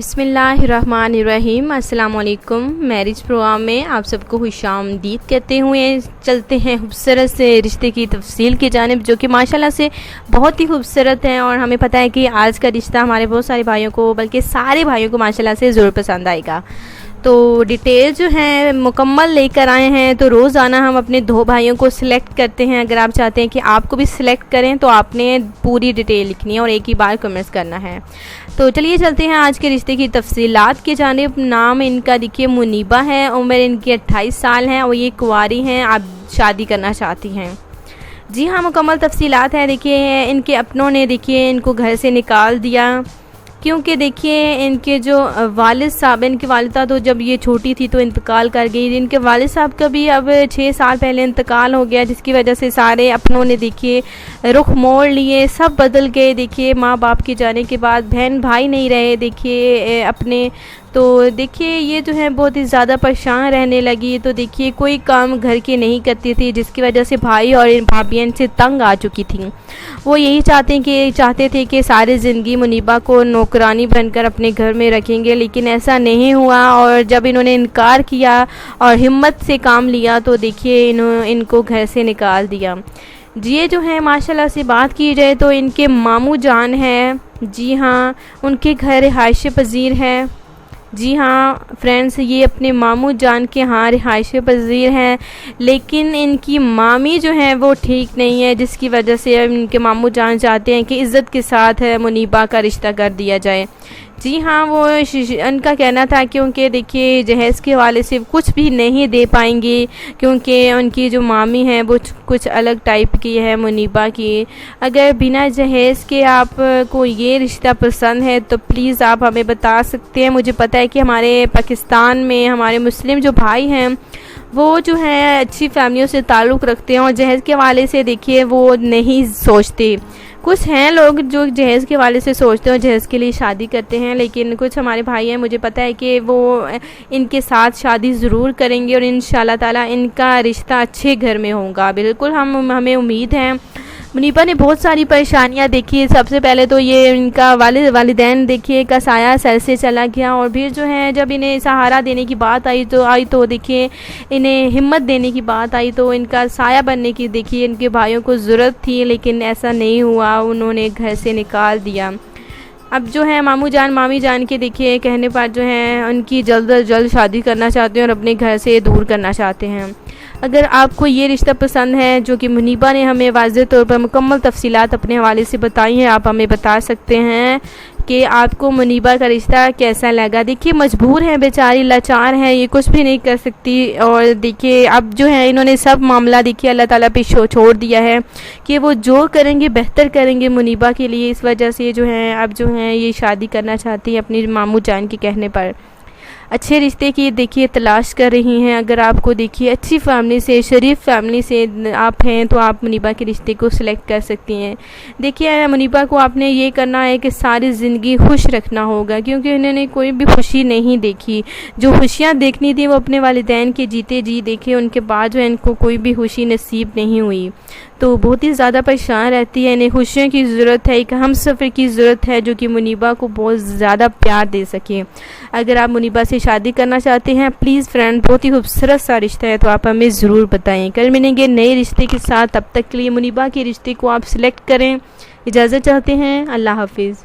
बिस्मिल्लाहिर्रहमानिर्रहीम। अस्सलाम वालेकुम। मैरिज प्रोग्राम में आप सबको खुशामदीद कहते हुए चलते हैं खूबसूरत से रिश्ते की तफसील की जानिब, जो कि माशाल्लाह से बहुत ही खूबसूरत है। और हमें पता है कि आज का रिश्ता हमारे बहुत सारे भाइयों को, बल्कि सारे भाइयों को माशाल्लाह से ज़रूर पसंद आएगा। तो डिटेल जो है मुकम्मल लेकर आए हैं। तो रोज़ाना हम अपने 2 भाइयों को सिलेक्ट करते हैं। अगर आप चाहते हैं कि आपको भी सिलेक्ट करें तो आपने पूरी डिटेल लिखनी है और एक ही बार कमेंट्स करना है। तो चलिए चलते हैं आज के रिश्ते की तफसीलात की जानिब। नाम इनका देखिए मुनीबा है, उम्र इनकी 28 साल है और ये कुंवारी हैं, आप शादी करना चाहती हैं। जी हाँ, मुकम्मल तफसीलात हैं। देखिए इनके अपनों ने देखिए इनको घर से निकाल दिया, क्योंकि देखिए इनके जो वालिद साहब, इनकी वालिदा तो जब ये छोटी थी तो इंतकाल कर गई। इनके वालिद साहब का भी अब 6 साल पहले इंतकाल हो गया, जिसकी वजह से सारे अपनों ने देखिए रुख मोड़ लिए, सब बदल गए। देखिए माँ बाप के जाने के बाद बहन भाई नहीं रहे देखिए अपने। तो देखिए ये जो है बहुत ही ज़्यादा परेशान रहने लगी। तो देखिए कोई काम घर के नहीं करती थी, जिसकी वजह से भाई और इन भाभियाँ इनसे तंग आ चुकी थी। वो यही चाहते थे कि सारी ज़िंदगी मुनीबा को नौकरानी बनकर अपने घर में रखेंगे, लेकिन ऐसा नहीं हुआ। और जब इन्होंने इनकार किया और हिम्मत से काम लिया तो देखिए इनको घर से निकाल दिया। ये जो है माशाल्लाह से बात की जाए तो इनके मामू जान हैं। जी हाँ, उनके घर रिहाइश पजीर है। जी हाँ फ्रेंड्स, ये अपने मामू जान के यहाँ रिहाइश पजीर हैं, लेकिन इनकी मामी जो है वो ठीक नहीं है, जिसकी वजह से इनके मामू जान चाहते हैं कि इज़्ज़त के साथ मुनीबा का रिश्ता कर दिया जाए। जी हाँ, वो उनका कहना था क्योंकि देखिए जहेज़ के हवाले से कुछ भी नहीं दे पाएंगी, क्योंकि उनकी जो मामी है वो कुछ अलग टाइप की है मुनीबा की। अगर बिना जहेज़ के आप को ये रिश्ता पसंद है तो प्लीज़ आप हमें बता सकते हैं। मुझे पता है कि हमारे पाकिस्तान में हमारे मुस्लिम जो भाई हैं वो जो है अच्छी फैमिलियों से ताल्लुक़ रखते हैं और जहेज़ के हवाले से देखिए वो नहीं सोचते। कुछ हैं लोग जो जहेज़ के हवाले से सोचते हैं और जहेज़ के लिए शादी करते हैं, लेकिन कुछ हमारे भाई हैं, मुझे पता है कि वो इनके साथ शादी ज़रूर करेंगे और इंशाल्लाह ताला इनका रिश्ता अच्छे घर में होगा। बिल्कुल हमें उम्मीद है। मुनीबा ने बहुत सारी परेशानियां देखी। सबसे पहले तो ये इनका वालिदैन देखिए का साया सर से चला गया, और फिर जो है जब इन्हें सहारा देने की बात आई तो देखिए इन्हें हिम्मत देने की बात आई तो इनका साया बनने की देखिए इनके भाइयों को ज़रूरत थी, लेकिन ऐसा नहीं हुआ, उन्होंने घर से निकाल दिया। अब जो है मामू जान मामी जान के देखिए कहने पर जो है उनकी जल्द अज जल्द शादी करना चाहते हैं और अपने घर से दूर करना चाहते हैं। अगर आपको ये रिश्ता पसंद है, जो कि मुनीबा ने हमें वाज़ेह तौर पर मुकम्मल तफसीलात अपने हवाले से बताई हैं, आप हमें बता सकते हैं कि आपको मुनीबा का रिश्ता कैसा लगा। देखिए मजबूर हैं बेचारी, लाचार हैं, ये कुछ भी नहीं कर सकती। और देखिए अब जो है इन्होंने सब मामला देखिए अल्लाह ताला पे छोड़ दिया है कि वो जो करेंगे बेहतर करेंगे मुनीबा के लिए। इस वजह से जो है अब जो है ये शादी करना चाहती है अपनी मामू जान के कहने पर। अच्छे रिश्ते की देखिए तलाश कर रही हैं। अगर आपको देखिए अच्छी फैमिली से, शरीफ फैमिली से आप हैं तो आप मुनीबा के रिश्ते को सिलेक्ट कर सकती हैं। देखिए मुनीबा को आपने ये करना है कि सारी ज़िंदगी खुश रखना होगा, क्योंकि उन्होंने कोई भी खुशी नहीं देखी। जो खुशियाँ देखनी थी वो अपने वालिदैन के जीते जी देखे, उनके बाद जो है इनको कोई भी खुशी नसीब नहीं हुई। तो बहुत ही ज़्यादा परेशान रहती है। इन्हें खुशियों की ज़रूरत है, एक हमसफ़र की ज़रूरत है जो कि मुनीबा को बहुत ज़्यादा प्यार दे सके। अगर आप मुनीबा से शादी करना चाहते हैं प्लीज़ फ्रेंड, बहुत ही खूबसूरत सा रिश्ता है, तो आप हमें ज़रूर बताएं। कल मिलेंगे नए रिश्ते के साथ, तब तक के लिए मुनीबा के रिश्ते को आप सिलेक्ट करें। इजाज़त चाहते हैं। अल्लाह हाफिज़।